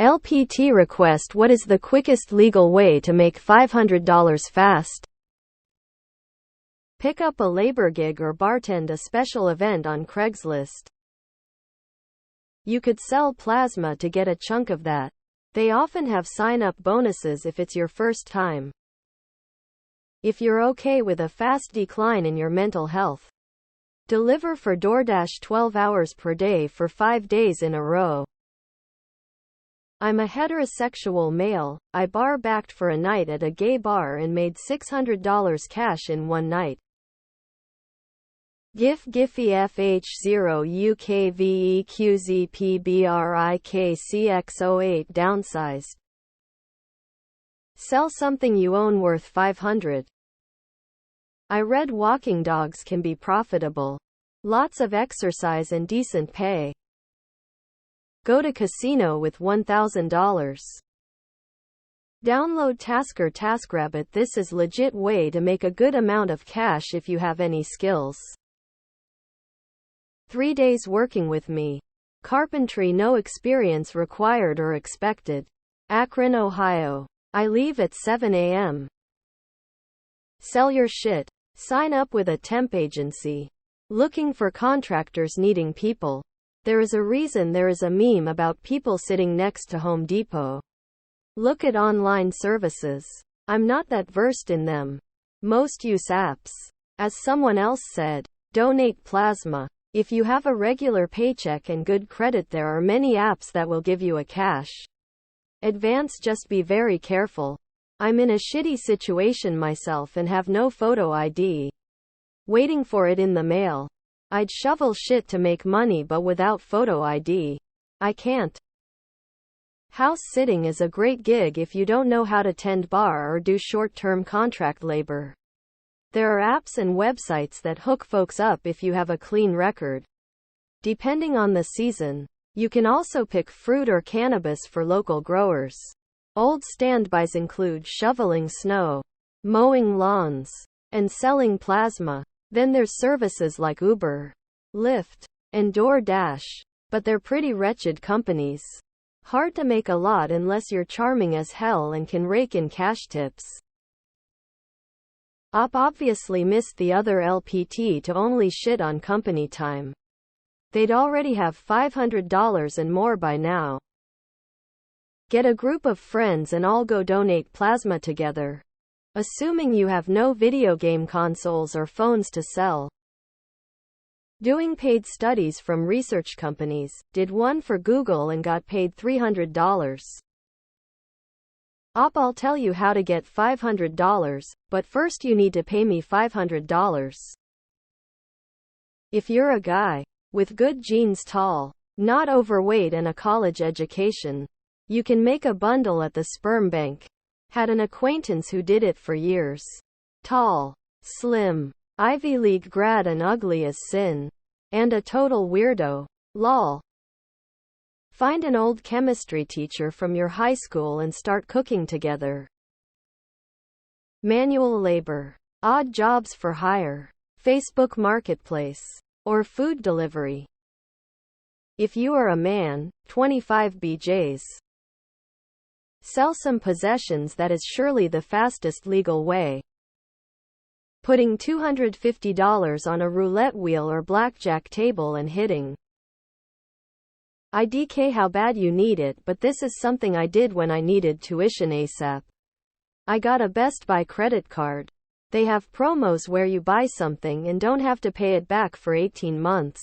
LPT request. What is the quickest legal way to make $500 fast? Pick up a labor gig or bartend a special event on Craigslist. You could sell plasma to get a chunk of that. They often have sign-up bonuses if it's your first time. If you're okay with a fast decline in your mental health, deliver for DoorDash 12 hours per day for 5 days in a row. I'm a heterosexual male. I bar-backed for a night at a gay bar and made $600 cash in one night. GIF Giphy FH0 UKVEQZPBRIKCX08 downsized. Sell something you own worth $500. I read walking dogs can be profitable. Lots of exercise and decent pay. Go to casino with $1,000. Download Tasker TaskRabbit. This is legit way to make a good amount of cash if you have any skills. 3 days working with me. Carpentry, no experience required or expected. Akron, Ohio. I leave at 7 a.m. Sell your shit. Sign up with a temp agency. Looking for contractors needing people. There is a reason there is a meme about people sitting next to Home Depot. Look at online services. I'm not that versed in them. Most use apps. As someone else said, donate plasma. If you have a regular paycheck and good credit, there are many apps that will give you a cash advance. Just be very careful. I'm in a shitty situation myself and have no photo ID. Waiting for it in the mail. I'd shovel shit to make money, but without photo ID, I can't. House sitting is a great gig if you don't know how to tend bar or do short-term contract labor. There are apps and websites that hook folks up if you have a clean record. Depending on the season, you can also pick fruit or cannabis for local growers. Old standbys include shoveling snow, mowing lawns, and selling plasma. Then there's services like Uber, Lyft, and DoorDash, but they're pretty wretched companies. Hard to make a lot unless you're charming as hell and can rake in cash tips. Obviously missed the other LPT to only shit on company time. They'd already have $500 and more by now. Get a group of friends and all go donate plasma together. Assuming you have no video game consoles or phones to sell. Doing paid studies from research companies. Did one for Google and got paid $300. I'll tell you how to get $500, but first you need to pay me $500. If you're a guy with good genes, tall, not overweight, and a college education, you can make a bundle at the sperm bank. Had an acquaintance who did it for years. Tall, slim, Ivy League grad, and ugly as sin. And a total weirdo. Lol. Find an old chemistry teacher from your high school and start cooking together. Manual labor. Odd jobs for hire. Facebook Marketplace. Or food delivery. If you are a man, 25 BJs. Sell some possessions. That is surely the fastest legal way. Putting $250 on a roulette wheel or blackjack table and hitting. IDK how bad you need it, but this is something I did when I needed tuition ASAP. I got a Best Buy credit card. They have promos where you buy something and don't have to pay it back for 18 months.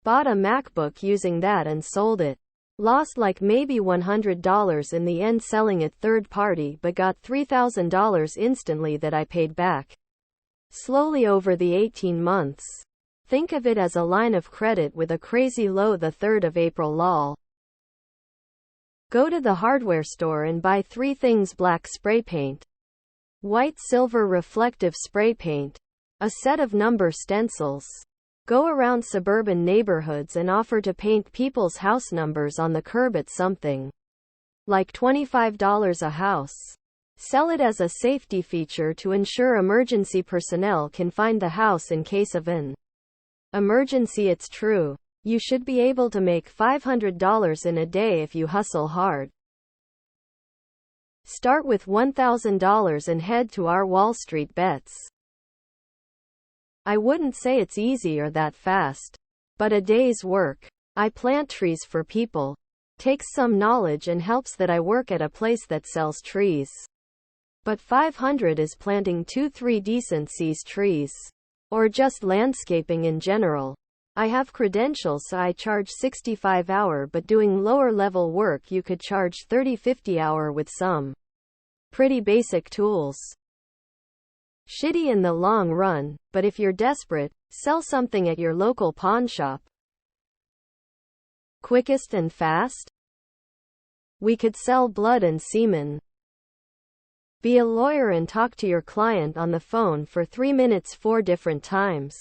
Bought a MacBook using that and sold it. Lost like maybe $100 in the end selling it third party, but got $3,000 instantly that I paid back slowly over the 18 months. Think of it as a line of credit with a crazy low. The 3rd of April lol. Go to the hardware store and buy 3 things: black spray paint, white silver reflective spray paint, a set of number stencils. Go around suburban neighborhoods and offer to paint people's house numbers on the curb at something like $25 a house. Sell it as a safety feature to ensure emergency personnel can find the house in case of an emergency. It's true. You should be able to make $500 in a day if you hustle hard. Start with $1,000 and head to our Wall Street bets. I wouldn't say it's easy or that fast, but a day's work. I plant trees for people. Takes some knowledge and helps that I work at a place that sells trees. But 500 is planting 2-3 decent size trees. Or just landscaping in general. I have credentials, so I charge 65 hour, but doing lower level work you could charge 30-50 hour with some pretty basic tools. Shitty in the long run, but if you're desperate, sell something at your local pawn shop. Quickest and fast? We could sell blood and semen. Be a lawyer and talk to your client on the phone for 3 minutes 4 different times.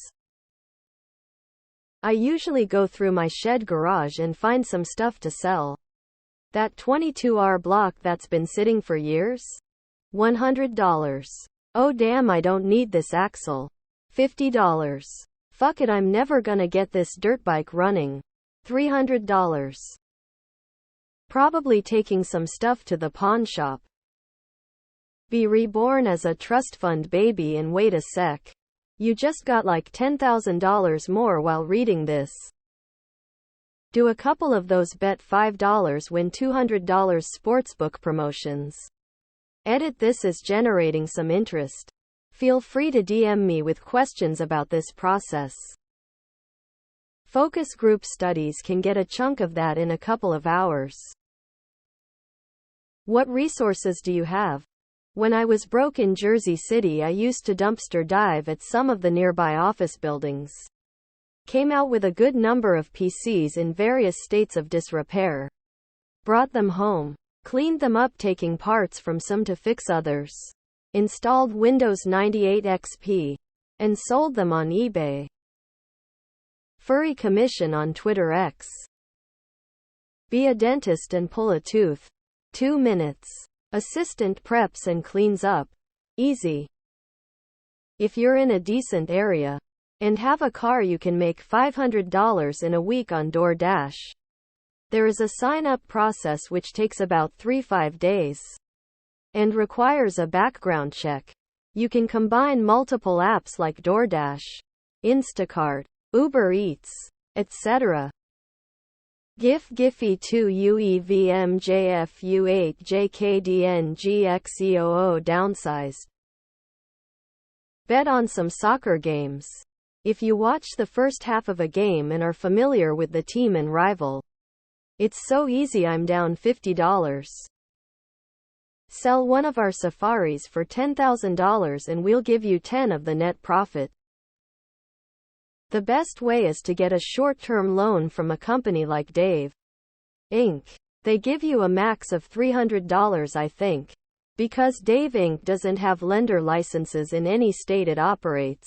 I usually go through my shed garage and find some stuff to sell. That 22R block that's been sitting for years? $100. Oh damn, I don't need this axle. $50. Fuck it, I'm never gonna get this dirt bike running. $300. Probably taking some stuff to the pawn shop. Be reborn as a trust fund baby and wait a sec. You just got like $10,000 more while reading this. Do a couple of those bet $5 win $200 sportsbook promotions. Edit this is generating some interest. Feel free to DM me with questions about this process. Focus group studies can get a chunk of that in a couple of hours. What resources do you have? When I was broke in Jersey City, I used to dumpster dive at some of the nearby office buildings. Came out with a good number of PCs in various states of disrepair. Brought them home. Cleaned them up, taking parts from some to fix others. Installed Windows 98 XP. And sold them on eBay. Furry commission on Twitter X. Be a dentist and pull a tooth. 2 minutes. Assistant preps and cleans up. Easy. If you're in a decent area and have a car, you can make $500 in a week on DoorDash. There is a sign-up process which takes about 3-5 days and requires a background check. You can combine multiple apps like DoorDash, Instacart, Uber Eats, etc. GIF Giphy 2 UEVMJFU8 JKDNGXEOO downsized. Bet on some soccer games. If you watch the first half of a game and are familiar with the team and rival, it's so easy. I'm down $50. Sell one of our safaris for $10,000 and we'll give you 10 of the net profit. The best way is to get a short-term loan from a company like Dave Inc. They give you a max of $300, I think. Because Dave Inc. doesn't have lender licenses in any state it operates.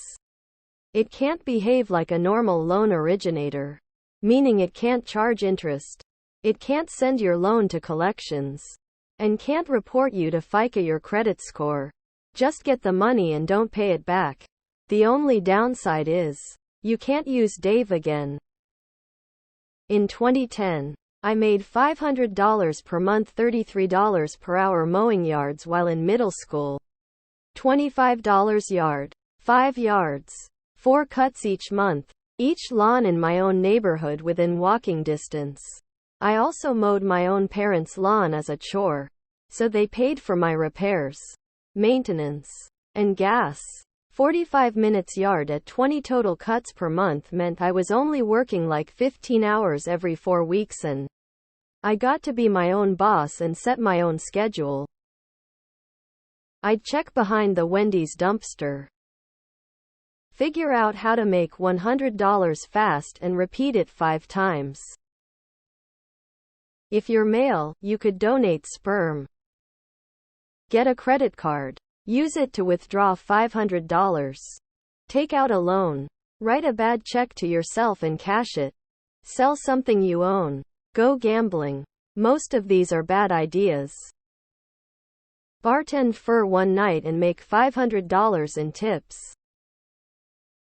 It can't behave like a normal loan originator. Meaning it can't charge interest. It can't send your loan to collections. And can't report you to FICO your credit score. Just get the money and don't pay it back. The only downside is you can't use Dave again. In 2010, I made $500 per month, $33 per hour mowing yards while in middle school. $25 yard. 5 yards. 4 cuts each month. Each lawn in my own neighborhood within walking distance. I also mowed my own parents' lawn as a chore. So they paid for my repairs, maintenance, and gas. 45 minutes yard at 20 total cuts per month meant I was only working like 15 hours every 4 weeks, and I got to be my own boss and set my own schedule. I'd check behind the Wendy's dumpster. Figure out how to make $100 fast and repeat it 5 times. If you're male, you could donate sperm. Get a credit card. Use it to withdraw $500. Take out a loan. Write a bad check to yourself and cash it. Sell something you own. Go gambling. Most of these are bad ideas. Bartend for one night and make $500 in tips.